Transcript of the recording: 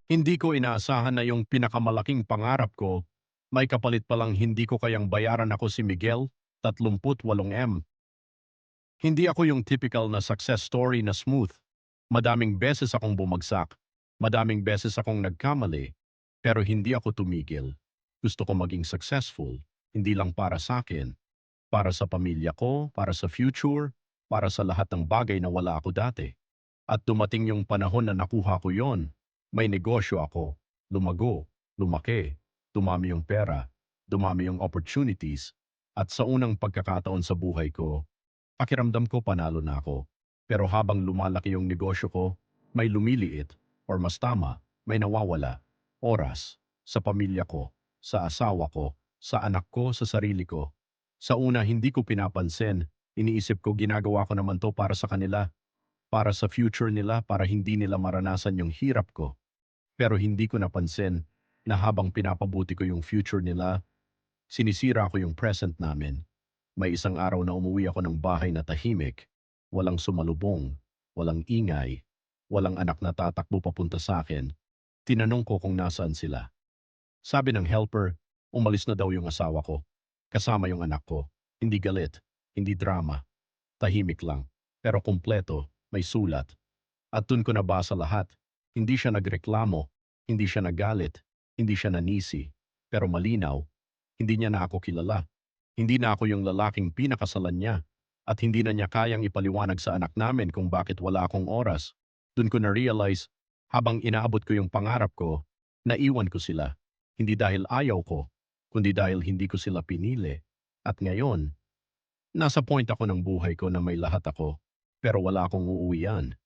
Hindi ko inaasahan na yung pinakamalaking pangarap ko, may kapalit palang hindi ko kayang bayaran. Ako si Miguel, 38M. Hindi ako yung typical na success story na smooth. Madaming beses akong bumagsak, madaming beses akong nagkamali, pero hindi ako tumigil. Gusto ko maging successful, hindi lang para sa akin, para sa pamilya ko, para sa future, para sa lahat ng bagay na wala ako dati. At dumating yung panahon na nakuha ko yon. May negosyo ako, lumago, lumaki, dumami yung pera, dumami yung opportunities, at sa unang pagkakataon sa buhay ko, pakiramdam ko panalo na ako. Pero habang lumalaki yung negosyo ko, may lumiliit, or mas tama, may nawawala. Oras, sa pamilya ko, sa asawa ko, sa anak ko, sa sarili ko. Sa una hindi ko pinapansin, iniisip ko ginagawa ko naman to para sa kanila, para sa future nila, para hindi nila maranasan yung hirap ko. Pero hindi ko napansin na habang pinapabuti ko yung future nila, sinisira ko yung present namin. May isang araw na umuwi ako ng bahay na tahimik, walang sumalubong, walang ingay, walang anak na tatakbo papunta sa akin. Tinanong ko kung nasaan sila. Sabi ng helper, umalis na daw yung asawa ko. Kasama yung anak ko. Hindi galit, hindi drama, tahimik lang. Pero kumpleto, may sulat. At dun ko nabasa lahat. Hindi siya nagreklamo, hindi siya nagalit, hindi siya nanisi. Pero malinaw, hindi niya na ako kilala. Hindi na ako yung lalaking pinakasalan niya. At hindi na niya kayang ipaliwanag sa anak namin kung bakit wala akong oras. Dun ko na-realize, habang inaabot ko yung pangarap ko, naiwan ko sila. Hindi dahil ayaw ko, kundi dahil hindi ko sila pinili. At ngayon, nasa point ako ng buhay ko na may lahat ako, pero wala akong uuwian.